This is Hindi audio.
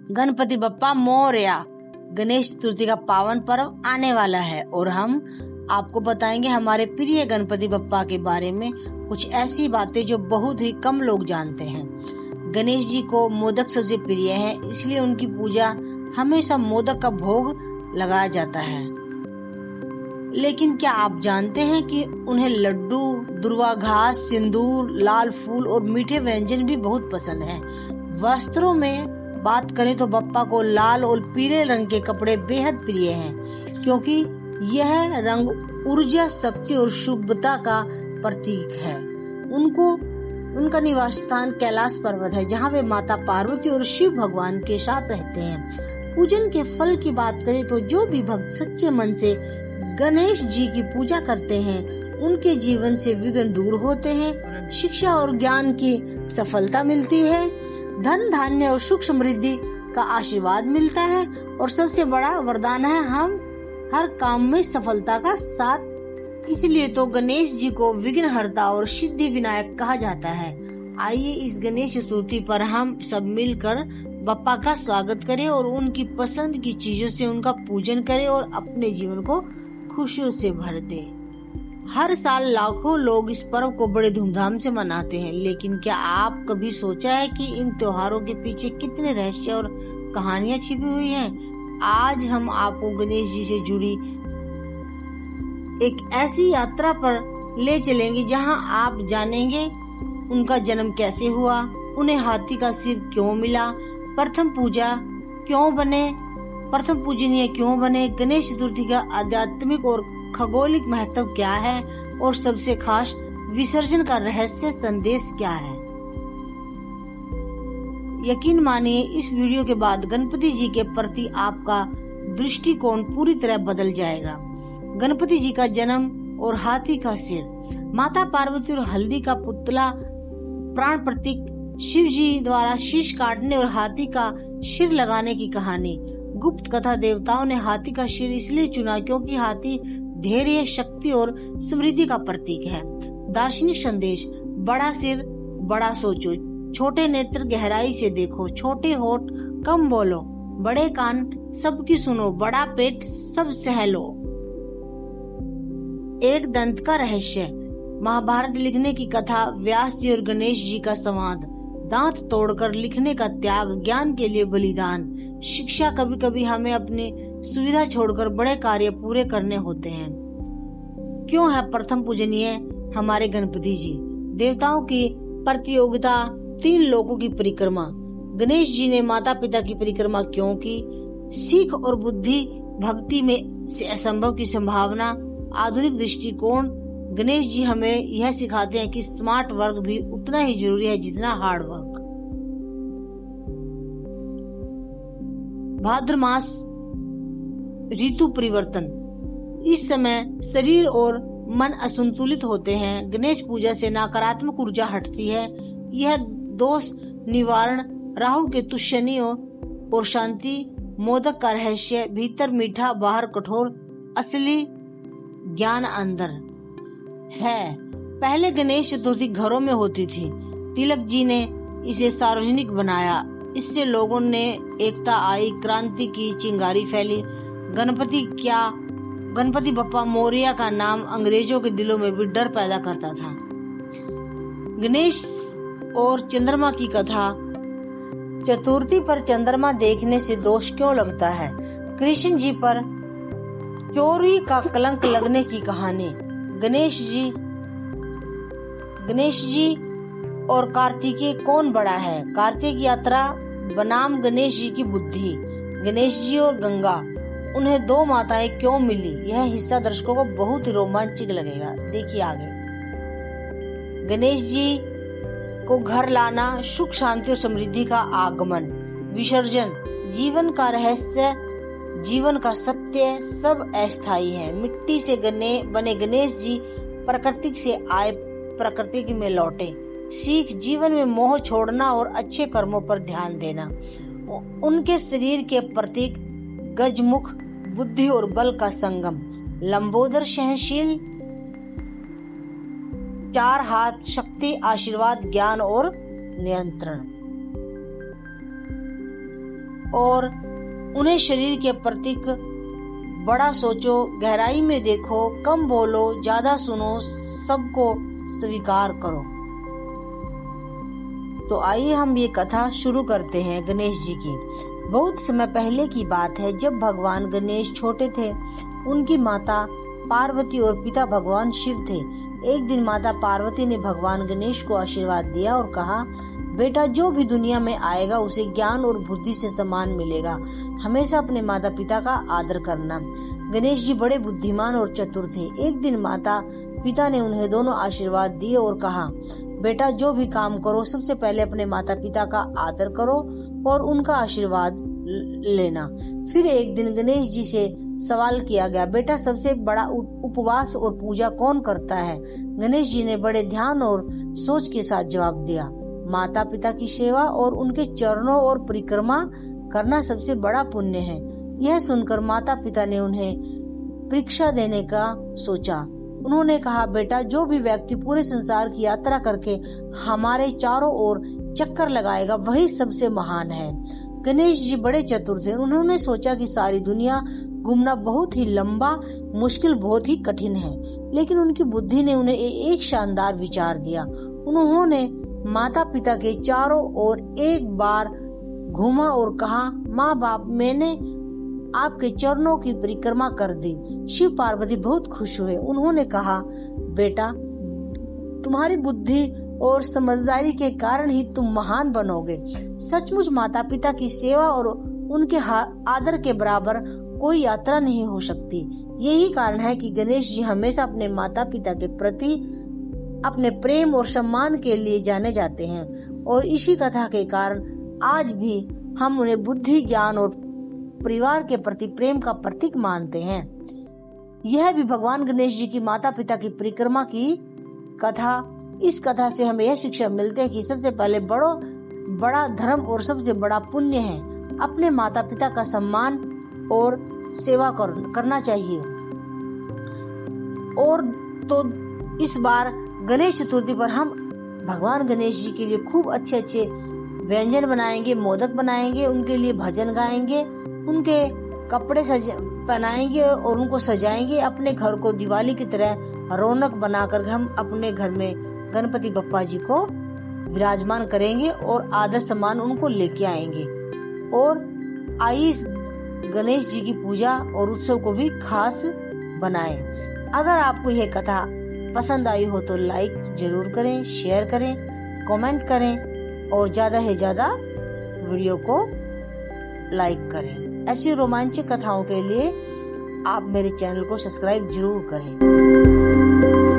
गणपति बप्पा मोरया। गणेश चतुर्थी का पावन पर्व आने वाला है और हम आपको बताएंगे हमारे प्रिय गणपति बप्पा के बारे में कुछ ऐसी बातें जो बहुत ही कम लोग जानते हैं। गणेश जी को मोदक सबसे प्रिय है, इसलिए उनकी पूजा हमेशा मोदक का भोग लगाया जाता है। लेकिन क्या आप जानते हैं कि उन्हें लड्डू, दुर्वा घास, सिंदूर, लाल फूल और मीठे व्यंजन भी बहुत पसंद हैं। वस्त्रों में बात करें तो बप्पा को लाल और पीले रंग के कपड़े बेहद प्रिय हैं, क्योंकि यह रंग ऊर्जा, शक्ति और शुभता का प्रतीक है। उनका निवास स्थान कैलाश पर्वत है, जहाँ वे माता पार्वती और शिव भगवान के साथ रहते हैं। पूजन के फल की बात करें तो जो भी भक्त सच्चे मन से गणेश जी की पूजा करते हैं, उनके जीवन से विघ्न दूर होते हैं, शिक्षा और ज्ञान की सफलता मिलती है, धन धान्य और सुख समृद्धि का आशीर्वाद मिलता है और सबसे बड़ा वरदान है हम हर काम में सफलता का साथ। इसलिए तो गणेश जी को विघ्नहर्ता और सिद्धि विनायक कहा जाता है। आइए इस गणेश चतुर्थी पर हम सब मिलकर बप्पा का स्वागत करें और उनकी पसंद की चीजों से उनका पूजन करें और अपने जीवन को खुशियों से भर दे। हर साल लाखों लोग इस पर्व को बड़े धूमधाम से मनाते हैं, लेकिन क्या आप कभी सोचा है कि इन त्योहारों के पीछे कितने रहस्य और कहानियां छिपी हुई हैं? आज हम आपको गणेश जी से जुड़ी एक ऐसी यात्रा पर ले चलेंगे जहां आप जानेंगे उनका जन्म कैसे हुआ, उन्हें हाथी का सिर क्यों मिला, प्रथम पूजनीय क्यों बने, गणेश चतुर्थी का आध्यात्मिक और खगोलिक महत्व क्या है और सबसे खास विसर्जन का रहस्य संदेश क्या है। यकीन मानिए, इस वीडियो के बाद गणपति जी के प्रति आपका दृष्टिकोण पूरी तरह बदल जाएगा। गणपति जी का जन्म और हाथी का सिर। माता पार्वती और हल्दी का पुतला प्राण प्रतीक शिव जी द्वारा शीश काटने और हाथी का सिर लगाने की कहानी। गुप्त कथा। देवताओं ने हाथी का सिर इसलिए चुना क्योंकि हाथी धैर्य, शक्ति और समृद्धि का प्रतीक है। दार्शनिक संदेश। बड़ा सिर, बड़ा सोचो, छोटे नेत्र गहराई से देखो, छोटे होठ कम बोलो, बड़े कान सबकी सुनो, बड़ा पेट सब सह लो। एक दंत का रहस्य। महाभारत लिखने की कथा। व्यास जी और गणेश जी का संवाद। दांत तोड़कर लिखने का त्याग, ज्ञान के लिए बलिदान। शिक्षा। कभी कभी हमें अपनी सुविधा छोड़कर बड़े कार्य पूरे करने होते हैं। क्यों है प्रथम पूजनीय हमारे गणपति जी? देवताओं की प्रतियोगिता, 3 लोकों की परिक्रमा। गणेश जी ने माता पिता की परिक्रमा क्यों की? सीख और बुद्धि भक्ति में से असंभव की संभावना। आधुनिक दृष्टिकोण। गणेश जी हमें यह सिखाते हैं कि स्मार्ट वर्क भी उतना ही जरूरी है जितना हार्ड वर्क। भाद्र मास ऋतु परिवर्तन। इस समय शरीर और मन असंतुलित होते हैं। गणेश पूजा से नकारात्मक ऊर्जा हटती है। यह दोष निवारण, राहु केतु शनि और शांति। मोदक का रहस्य। भीतर मीठा, बाहर कठोर, असली ज्ञान अंदर है। पहले गणेश चतुर्थी घरों में होती थी। तिलक जी ने इसे सार्वजनिक बनाया। इससे लोगों ने एकता आई, क्रांति की चिंगारी फैली। गणपति बप्पा मोरया का नाम अंग्रेजों के दिलों में भी डर पैदा करता था। गणेश और चंद्रमा की कथा। चतुर्थी पर चंद्रमा देखने से दोष क्यों लगता है? कृष्ण जी पर चोरी का कलंक लगने की कहानी। गणेश जी और कार्तिकेय कौन बड़ा है? कार्तिक यात्रा बनाम गणेश जी की बुद्धि। गणेश जी और गंगा, उन्हें 2 माताएं क्यों मिली? यह हिस्सा दर्शकों को बहुत ही रोमांचक लगेगा, देखिए आगे। गणेश जी को घर लाना, सुख शांति और समृद्धि का आगमन। विसर्जन। जीवन का रहस्य, जीवन का सत्य, सब अस्थायी है। मिट्टी से बने गणेश जी प्रकृति से आए, प्रकृति में लौटे। सीख। जीवन में मोह छोड़ना और अच्छे कर्मों पर ध्यान देना। उनके शरीर के प्रतीक गजमुख, बुद्धि और बल का संगम। लंबोदर, सहनशील, 4 हाथ, शक्ति, आशीर्वाद, ज्ञान और नियंत्रण। और उन्हें शरीर के प्रतीक बड़ा सोचो, गहराई में देखो, कम बोलो, ज्यादा सुनो, सबको स्वीकार करो। तो आइए हम ये कथा शुरू करते हैं गणेश जी की। बहुत समय पहले की बात है, जब भगवान गणेश छोटे थे। उनकी माता पार्वती और पिता भगवान शिव थे। एक दिन माता पार्वती ने भगवान गणेश को आशीर्वाद दिया और कहा, बेटा, जो भी दुनिया में आएगा उसे ज्ञान और बुद्धि से सम्मान मिलेगा। हमेशा अपने माता पिता का आदर करना। गणेश जी बड़े बुद्धिमान और चतुर थे। एक दिन माता पिता ने उन्हें दोनों आशीर्वाद दिए और कहा, बेटा, जो भी काम करो सबसे पहले अपने माता पिता का आदर करो और उनका आशीर्वाद लेना। फिर एक दिन गणेश जी से सवाल किया गया, बेटा, सबसे बड़ा उपवास और पूजा कौन करता है? गणेश जी ने बड़े ध्यान और सोच के साथ जवाब दिया, माता पिता की सेवा और उनके चरणों और परिक्रमा करना सबसे बड़ा पुण्य है। यह सुनकर माता पिता ने उन्हें परीक्षा देने का सोचा। उन्होंने कहा, बेटा, जो भी व्यक्ति पूरे संसार की यात्रा करके हमारे चारों ओर चक्कर लगाएगा वही सबसे महान है। गणेश जी बड़े चतुर थे। उन्होंने सोचा कि सारी दुनिया घूमना बहुत ही लंबा, मुश्किल, बहुत ही कठिन है, लेकिन उनकी बुद्धि ने उन्हें एक शानदार विचार दिया। उन्होंने माता पिता के चारों ओर एक बार घूमा और कहा, माँ बाप, मैंने आपके चरणों की परिक्रमा कर दी। शिव पार्वती बहुत खुश हुए। उन्होंने कहा, बेटा, तुम्हारी बुद्धि और समझदारी के कारण ही तुम महान बनोगे। सचमुच माता पिता की सेवा और उनके आदर के बराबर कोई यात्रा नहीं हो सकती। यही कारण है कि गणेश जी हमेशा अपने माता पिता के प्रति अपने प्रेम और सम्मान के लिए जाने जाते हैं, और इसी कथा के कारण आज भी हम उन्हें बुद्धि, ज्ञान और परिवार के प्रति प्रेम का प्रतीक मानते हैं। यह भी भगवान गणेश जी की माता पिता की परिक्रमा की कथा। इस कथा से हमें यह शिक्षा मिलती है कि सबसे पहले बड़ा धर्म और सबसे बड़ा पुण्य है अपने माता पिता का सम्मान और सेवा करना चाहिए। और तो इस बार गणेश चतुर्थी पर हम भगवान गणेश जी के लिए खूब अच्छे अच्छे व्यंजन बनाएंगे, मोदक बनाएंगे, उनके लिए भजन गाएंगे, उनके कपड़े पहनाएंगे और उनको सजाएंगे। अपने घर को दिवाली की तरह रौनक बनाकर हम अपने घर में गणपति बप्पा जी को विराजमान करेंगे और आदर सम्मान उनको लेके आएंगे। और आइए गणेश जी की पूजा और उत्सव को भी खास बनाएं। अगर आपको यह कथा पसंद आई हो तो लाइक जरूर करें, शेयर करें, कमेंट करें और ज्यादा से ज्यादा वीडियो को लाइक करें। ऐसी रोमांचक कथाओं के लिए आप मेरे चैनल को सब्सक्राइब जरूर करें।